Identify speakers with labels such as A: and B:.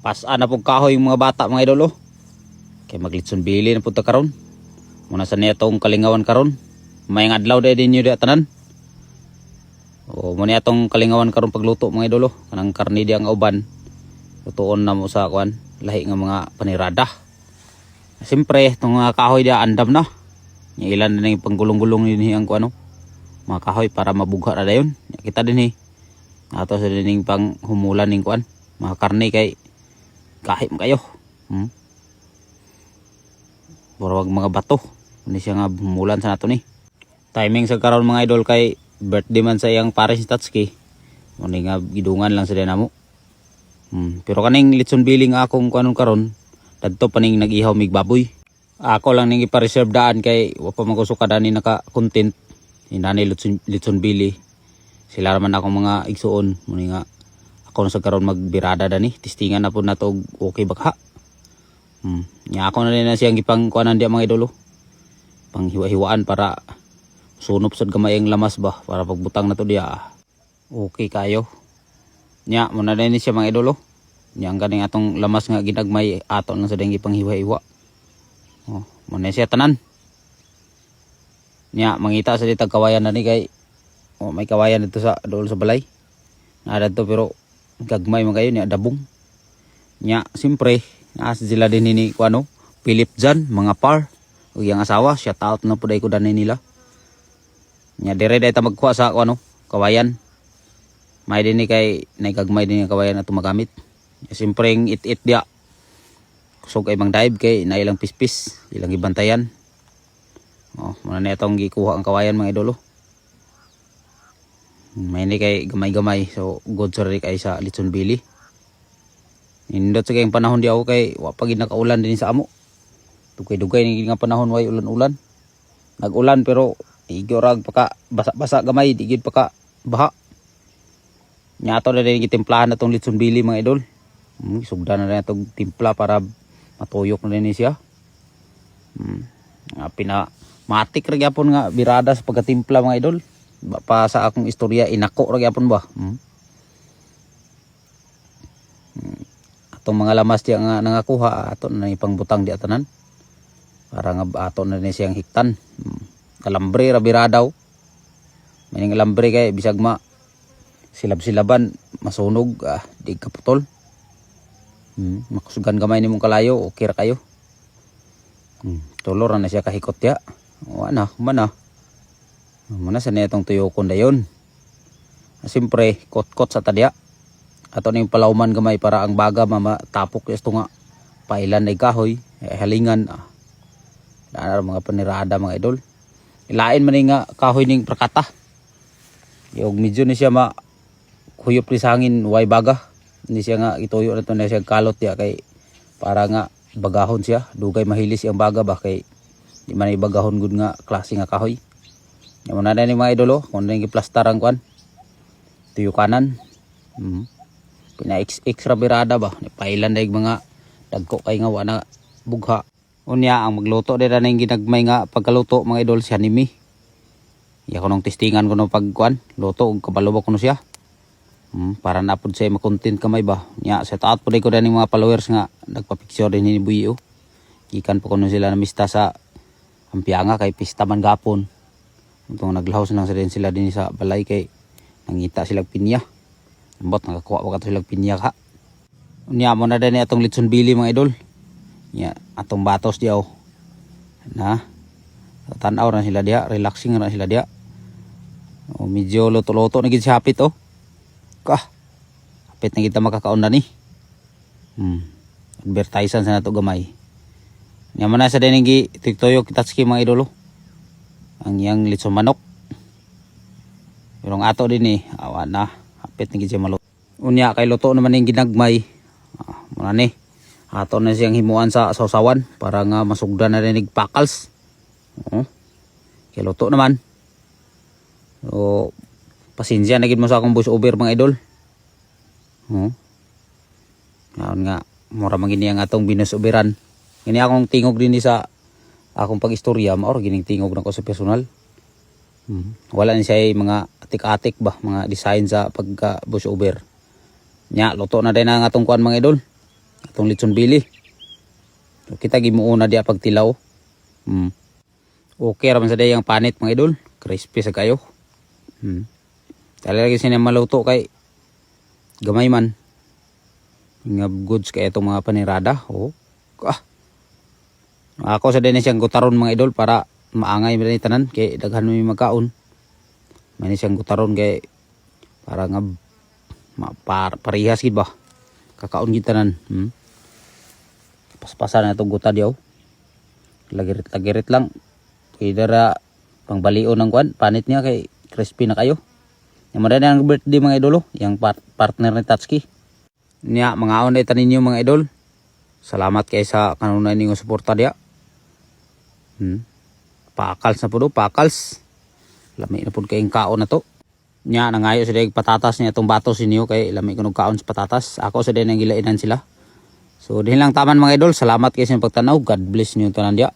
A: Pasaan na pong kahoy yung mga bata mga idol oh. Kay maglitson bili na punta karon. Muna sa niya itong kalingawan karon. Mayang adlaw dahil din nyo di atanan. O muna itong kalingawan karon pagluto mga idol oh. Kanang karni di ang uban. Lutoon na mo sa kuan. Lahi nga mga panirada. Siyempre itong mga kahoy di andam na. Yung ilan na yung panggulong-gulong din ang kuan oh. Mga kahoy para mabugha na dayon. Kita din ato sa din pang humulan ng kuan. Mga karni kay kahit kayo. Burawag mga bato. Hindi siya nga bumulan sa nato ni. Timing sa karon mga idol kay birthday man sa iyang pares ni Tatsuki. Muna nga gidungan lang sila namo. Pero kaning litson biling akong kanon karon. Dadto paning nag-ihaw mig baboy. Ako lang ning ipa-reserve daan kay wa pa magusuka dani naka-content. Hinani litson bili. Sila naman akong mga igsuon. Muna nga ako na sa karon magbirada dani. Testingan na po na to okay baka. Nya ako na rin na siyang ipang kuanan dia mga idolo. Pang hiwa-hiwaan para sunop sad gamay ang lamas ba para pagbutang na to dia. Okay kayo. Nya mo na rin siya mga idolo. Nya ang ganing atong lamas nga ginagmay ato lang sa ding ipang hiwa-hiwa. Oh, mo na siya tanan. Nya mangita sa ditag kawayan na ni kay may kawayan dito sa dool sa balay. Nada to pero gagmay man kayo niya dabong. Nya simpre sila din ni kuano Philip Jan mga par ug yang asawa shout out na puday ko danay nila. Nya dire day ta magkuha sa kuano kawayan. May din ni kay nagagmay din ang kawayan ato magamit. Simpre it dia. Kusog kay mang dive kay na ilang pispis ilang gibantayan. Oh, muna na itong gikuha ang kawayan mga idolo. May ni kay gamay-gamay so good sorry kay sa litson bili. Nindot sa kayong panahon di ako kay wapag nakaulan din sa amo. Dugay-dugay ni nga panahon way ulan-ulan. Nag-ulan pero igorag paka basa-basa gamay di gid paka baha. Nya ato na din gitimplahan natong litson bili mga idol. Sugdan na rin itong timpla para matuyok na rin siya. Matik ra gyapon nga birada sa pagkatimpla mga idol. Pa sa akong istorya inako ra gyapon ba. Atong mga lamas diya nga nangakuha ato na ipangbutang di atanan. Para nga ato na ni siyang hiktan. Kalambre ra biradaw. May alambre kay bisag silab-silaban masunog di kaputol. Makusugan gamay nimong kalayo okay ra kayo. Tulor na siya kahikot ya. Mana muna sa netong tuyokon dayon. Siyempre kot-kot sa tadya. Ato ning palawman gamay para ang baga mamatapok isto nga pailan ay kahoy halingan. Daan mga panirada mga idol. Ilain man nga kahoy ning prakata. Yung medyo ni siya kuyop ri sa hangin way baga. Hindi siya nga ituyo na to na siya kalot ya kay para nga bagahon siya. Dugay mahilis ang baga ba kay di man ibagahon gud nga klase nga kahoy. Yung na ni mga idolo kung nang giplastar ang kuan. Tuyo kanan. Pina extra birada ba ni pailan daig mga dagko kay nga wala bugha. Unya ang magluto dira ning ginagmay nga pagkaluto mga idol si Hanimi. Ya ko nang testingan ko no pagkuan luto ug kabalubok ko no siya. Para napod sa ma-content kamay ba. Nya set out po ko dani mga followers nga nagpa-picture din ni Buyo. Gikan po kuno sila na mista sa Ampianga kay pista man gapon. Itong naglaos lang sila din sa balay kay nangita silang pinya. Ambot nakakuha pa kato silang pinya ka. Unya mo na din atong litson bili mga idol. Nya atong batos diaw. Na tan-aw na sila dia, relaxing na sila dia. O medyo luto-luto na gid si hapit oh. Hapit na kita makakaon na ni. Advertisan sa nato gamay. Nya man na sa din gi tiktoyok Tatsuki mga idolo. Ang yang litson manok. Pero ang ato din awan na hapit na gid siya maluto. Unya kay luto naman ning ginagmay. Muna ni ato na siyang himuan sa sausawan para nga masugdan na rin pakals. Kay luto naman. So pasensya na gid mo sa akong voice over mga idol. Ngayon nga mura man gini ang atong binus oberan. Ini akong tingog din sa akong pag-istorya maor gining tingog nako sa personal. Wala ni siya mga atik-atik ba mga design sa pagka voice over. Nya luto na din ang atong kuan mga idol. Atong litson bili. So, kita gimuuna dia pagtilaw. Okay raman sa dayang panit mga idol. Crispy sa kayo. Talaga siya maluto kay gamay man. Nga goods kay itong mga panirada. Ako sa din siyang gutaron mga idol para maangay man tanan kay daghan may magkaon. May siyang gutaron kay para nga parihas gid ba. Kakaon gid tanan. Paspasan na itong guta diyaw. Lagirit lang. Kay dara pangbalion ng kwan. Panit niya kay crispy na kayo. Yung marami ang birthday mga idolo. Yung partner ni Tatsuki. Niya mga on ay tanin niyo mga idol. Salamat kay sa kanunay ninyo suporta diya. Pakals na po do. Pakals. Lami na po kayong kaon na to. Niya nangayo sa dayang patatas niya itong batos inyo. Kay lami ko kaon sa patatas. Ako sa dayang gilainan sila. So din lang taman mga idol. Salamat kayo sa pagtanaw. God bless niyo tanan diya.